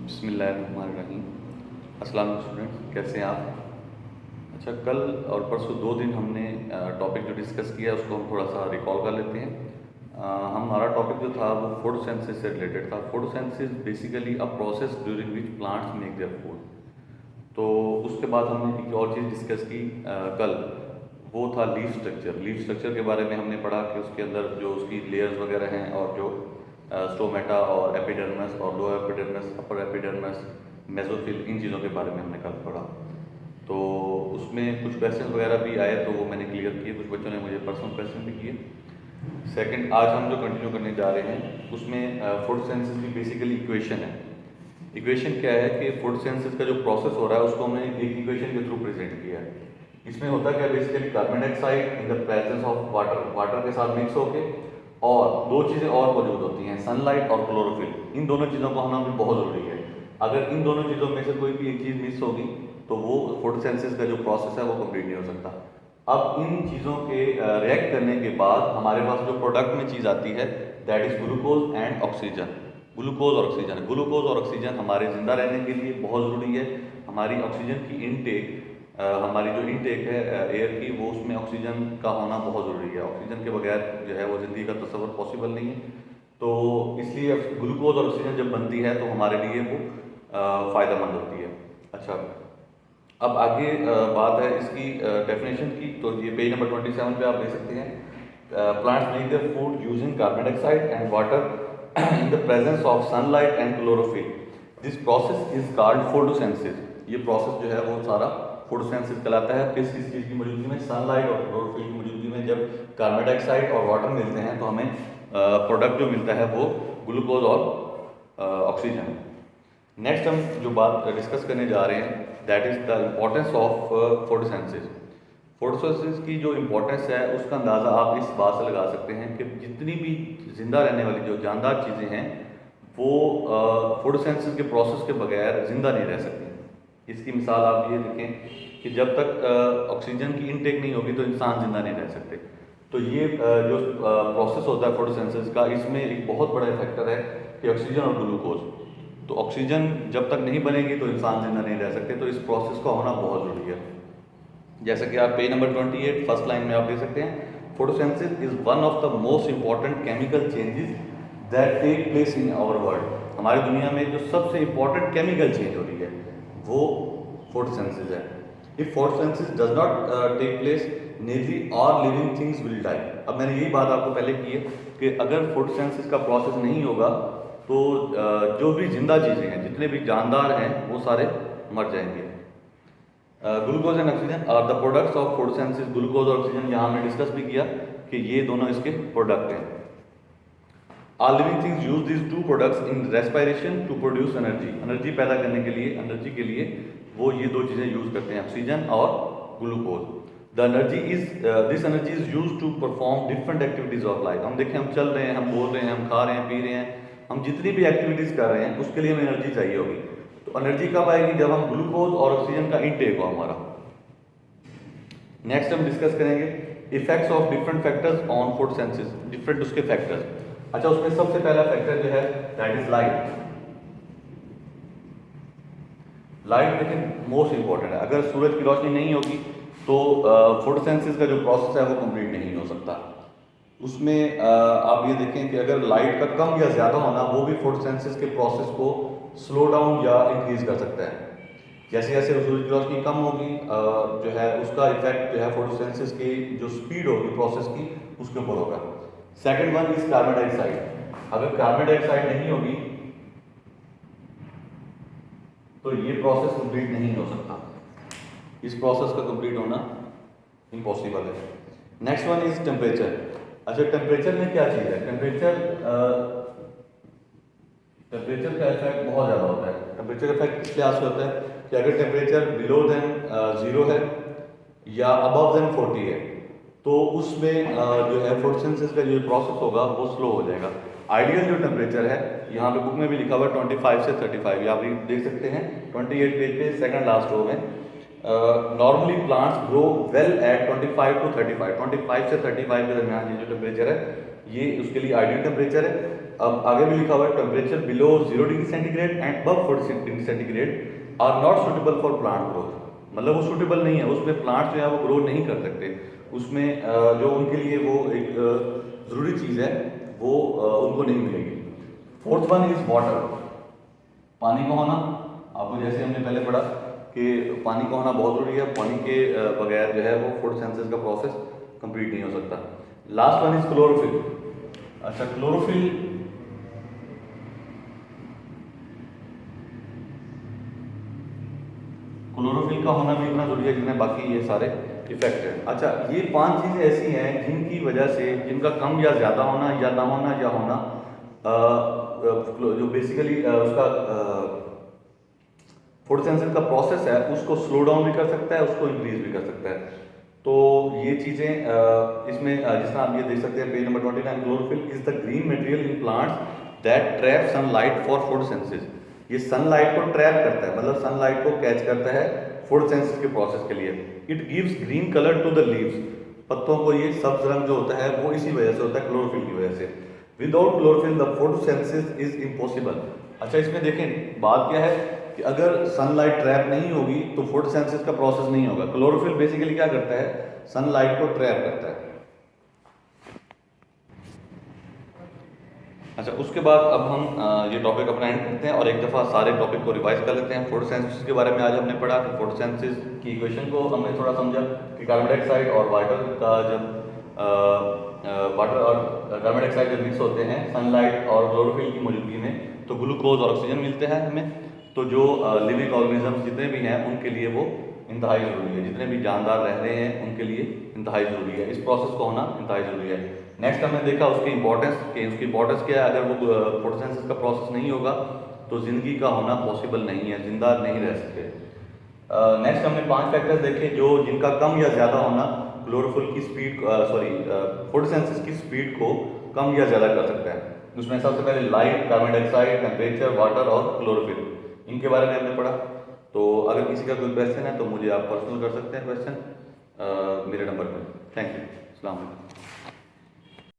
बिस्मिल्लाहिर्रहमानिर्रहीम। अस्सलाम वालेकुम स्टूडेंट्स, कैसे हैं आप? अच्छा, कल और परसों 2 दिन हमने टॉपिक जो डिस्कस किया उसको हम थोड़ा सा रिकॉल कर लेते हैं। हमारा टॉपिक जो था वो फूड सेंसिस से रिलेटेड था। Food synthesis basically a process during which plants make their food. तो उसके बाद हमने एक और चीज़ डिस्कस की कल, वो था लीफ स्ट्रक्चर। लीफ स्ट्रक्चर के बारे में हमने पढ़ा कि उसके अंदर जो उसकी लेयर्स वगैरह हैं और जो स्टोमेटा और एपिडर्मिस और lower epidermis, upper epidermis, mesophyll, इन चीज़ों के बारे में हमने कल पढ़ा। तो उसमें कुछ क्वेश्चन वगैरह भी आए तो वो मैंने क्लियर किए, कुछ बच्चों ने मुझे पर्सनल क्वेश्चन भी किए। सेकंड, आज हम जो कंटिन्यू करने जा रहे हैं उसमें फूड सेंसिस की बेसिकली इक्वेशन है। इक्वेशन क्या है कि फूड सेंसिस का जो प्रोसेस हो रहा है उसको हमने एक इक्वेशन के थ्रू प्रेजेंट किया है। इसमें होता क्या, basically carbon dioxide in the presence of water, water के साथ मिक्स होके, और दो चीज़ें और मौजूद होती हैं, सनलाइट और क्लोरोफिल। इन दोनों चीज़ों को होना भी बहुत ज़रूरी है। अगर इन दोनों चीज़ों में से कोई भी एक चीज़ मिस होगी तो वो फोटोसिंथेसिस का जो प्रोसेस है वो कंप्लीट नहीं हो सकता। अब इन चीज़ों के रिएक्ट करने के बाद हमारे पास जो प्रोडक्ट में चीज़ आती है that is glucose and oxygen. Glucose और ऑक्सीजन, ग्लूकोज और ऑक्सीजन हमारे ज़िंदा रहने के लिए बहुत ज़रूरी है। हमारी ऑक्सीजन की इनटेक, हमारी जो इनटेक है एयर की, वो उसमें ऑक्सीजन का होना बहुत ज़रूरी है। ऑक्सीजन के बगैर जो है वो ज़िंदगी का तस्वर पॉसिबल नहीं है। तो इसलिए ग्लूकोज और ऑक्सीजन जब बनती है तो हमारे लिए वो फ़ायदेमंद होती है। अच्छा, अब आगे बात है इसकी डेफिनेशन की। तो ये पेज नंबर 27 पे आप देख सकते हैं, plants make their food using carbon dioxide and water in the presence of sunlight and chlorophyll. This process is called photosynthesis. ये प्रोसेस जो है वो सारा फोटोसिंथेसिस कहलाता है। किस किस चीज़ की मौजूदगी में? सनलाइट और क्लोरोफिल की मौजूदगी में जब कार्बन डाइऑक्साइड और वाटर मिलते हैं तो हमें प्रोडक्ट जो मिलता है वो ग्लूकोज और ऑक्सीजन। नेक्स्ट हम जो बात डिस्कस करने जा रहे हैं that is the importance of photosynthesis. Photosynthesis की जो इम्पोर्टेंस है उसका अंदाज़ा आप इस बात से लगा सकते हैं कि जितनी भी जिंदा रहने वाली जो जानदार चीज़ें हैं वो फोटोसिंथेसिस के प्रोसेस के बगैर ज़िंदा नहीं रह सकती। इसकी मिसाल आप ये देखें कि जब तक ऑक्सीजन की इनटेक नहीं होगी तो इंसान ज़िंदा नहीं रह सकते। तो ये जो प्रोसेस होता है फोटोसिंथेसिस का, इसमें एक बहुत बड़ा फैक्टर है कि ऑक्सीजन और ग्लूकोज। तो ऑक्सीजन जब तक नहीं बनेगी तो इंसान जिंदा नहीं रह सकते। तो इस प्रोसेस का होना बहुत ज़रूरी है। जैसे कि आप पेज नंबर 28 फर्स्ट लाइन में आप देख सकते हैं, photosynthesis is one of the most important chemical changes that take place in our world. हमारी दुनिया में जो सबसे इंपॉर्टेंट केमिकल चेंज हो रही है वो फोटोसिंथेसिस है। If photosynthesis does not take place naturally all living things will die. अब मैंने यही बात आपको पहले की है कि अगर फोटोसिंथेसिस का प्रोसेस नहीं होगा तो जो भी जिंदा चीज़ें हैं, जितने भी जानदार हैं, वो सारे मर जाएंगे। Glucose and oxygen are the products of photosynthesis. Glucose और ऑक्सीजन यहाँ हमने डिस्कस भी किया कि ये दोनों इसके प्रोडक्ट हैं। All living things use this two products in respiration to produce energy. Energy पैदा करने के लिए, एनर्जी के लिए वो ये दो चीज़ें यूज करते हैं, ऑक्सीजन और glucose. The energy is this energy is use to perform different activities of life. हम देखें, हम चल रहे हैं, हम बोल रहे हैं, हम खा रहे हैं, पी रहे हैं, हम जितनी भी एक्टिविटीज़ कर रहे हैं उसके लिए हमें एनर्जी चाहिए होगी। तो एनर्जी कब आएगी? जब हम ग्लूकोज और ऑक्सीजन का इनटेक हो हमारा। नेक्स्ट हम डिस्कस करेंगे effects of different factors on photosynthesis, different उसके फैक्टर्स। अच्छा, उसमें सबसे पहला फैक्टर जो है दैट इज लाइट। लाइट देखिए मोस्ट इंपॉर्टेंट है। अगर सूरज की रोशनी नहीं होगी तो फोटोसिंथेसिस का जो प्रोसेस है वो कंप्लीट नहीं हो सकता। उसमें आप ये देखें कि अगर लाइट का कम या ज़्यादा होना वो भी फोटोसिंथेसिस के प्रोसेस को स्लो डाउन या इंक्रीज कर सकता है। जैसे जैसे सूरज की रोशनी कम होगी जो है उसका इफेक्ट जो है फोटोसिंथेसिस की जो स्पीड होगी प्रोसेस की उसके ऊपर होगा। Second one is carbon dioxide. अगर कार्बन डाइऑक्साइड नहीं होगी तो ये प्रोसेस कंप्लीट नहीं हो सकता। इस प्रोसेस का कंप्लीट होना इम्पॉसिबल है। Next one is temperature. अच्छा, टेम्परेचर में क्या चीज़ है? टेम्परेचर टेम्परेचर का इफेक्ट बहुत ज़्यादा होता है। टेम्परेचर इफेक्ट किस लिहाज से होता है कि अगर टेम्परेचर बिलो देन 0 है या अबव देन 40 है तो उसमें जो है फोटोसिंथेसिस का जो प्रोसेस होगा वो स्लो हो जाएगा। आइडियल जो टेम्परेचर है, यहाँ पे बुक में भी लिखा हुआ है 25 से 35, आप भी देख सकते हैं 28 पेज पे सेकंड लास्ट रो में। Normally plants grow well at 25 to 35, 25 से 35 के दरमियान ये जो टेम्परेचर है ये उसके लिए आइडियल टेम्परेचर है। अब आगे भी लिखा हुआ है temperature below 0 degree centigrade and above 40 degree centigrade are not suitable for plant growth. मतलब वो सूटेबल नहीं है, उसमें प्लांट जो है वो ग्रो नहीं कर सकते, उसमें जो उनके लिए वो एक ज़रूरी चीज़ है वो उनको नहीं मिलेगी। फोर्थ वन इज वाटर, पानी का होना। आपको जैसे हमने पहले पढ़ा कि पानी का होना बहुत ज़रूरी है, पानी के बगैर जो है वो फोटोसिंथेसिस का प्रोसेस कंप्लीट नहीं हो सकता। Last one is chlorophyll. अच्छा, क्लोरोफिल का होना भी इतना जरूरी है जितने बाकी ये सारे इफेक्ट हैं। अच्छा, ये 5 चीज़ें ऐसी हैं जिनकी वजह से, जिनका कम या ज़्यादा होना या ना होना या होना जो बेसिकली उसका फोटोसिंथेसिस का प्रोसेस है उसको स्लो डाउन भी कर सकता है, उसको इंक्रीज भी कर सकता है। तो ये चीज़ें इसमें जिस तरह आप ये देख सकते हैं page number 29, chlorophyll is the green material in plants that trap sunlight for photosynthesis. ये सनलाइट को ट्रैप करता है, मतलब सनलाइट को कैच करता है फोटोसिंथेसिस के प्रोसेस के लिए। It gives green colour to the leaves. पत्तों को ये सब्ज रंग जो होता है वो इसी वजह से होता है, क्लोरोफिल की वजह से। Without chlorophyll the photosynthesis is impossible. अच्छा, इसमें देखें बात क्या है कि अगर सनलाइट ट्रैप नहीं होगी तो फोटोसिंथेसिस का प्रोसेस नहीं होगा। क्लोरोफिल बेसिकली क्या करता है, सनलाइट को ट्रैप करता है। अच्छा, उसके बाद अब हम ये टॉपिक अपना एंड करते हैं और एक दफ़ा सारे टॉपिक को रिवाइज कर लेते हैं। फोटोसिंथेसिस के बारे में आज हमने पढ़ा कि फोटोसिंथेसिस की इक्वेशन को हमने थोड़ा समझा कि कार्बन डाइऑक्साइड और वाटर का जब वाटर और कार्बन डाइऑक्साइड जब मिक्स होते हैं सनलाइट और क्लोरोफिल की मौजूदगी में तो ग्लूकोज और ऑक्सीजन मिलते हैं हमें। तो जो लिविंग ऑर्गेनिजम्स जितने भी हैं उनके लिए वो इंतहाई ज़रूरी है, जितने भी जानदार रह रहे हैं उनके लिए इंतहाई ज़रूरी है, इस प्रोसेस को होना इंतहाई ज़रूरी है। नेक्स्ट हमने देखा उसकी इंपॉर्टेंस उसकी इंपॉर्टेंस क्या है। अगर वो फोटोसिंथेसिस का प्रोसेस नहीं होगा तो ज़िंदगी का होना पॉसिबल नहीं है, जिंदा नहीं रह सकते। नेक्स्ट हमने 5 फैक्टर्स देखे जो जिनका कम या ज़्यादा होना क्लोरोफिल की स्पीड फोटोसिंथेसिस की स्पीड को कम या ज़्यादा कर सकता है। उसमें सबसे पहले light, carbon dioxide, temperature, water और क्लोरोफिल, इनके बारे में हमने पढ़ा। तो अगर किसी का कोई क्वेश्चन है तो मुझे आप पर्सनल कर सकते हैं क्वेश्चन मेरे नंबर पर। Thank you. अस्सलाम वालेकुम।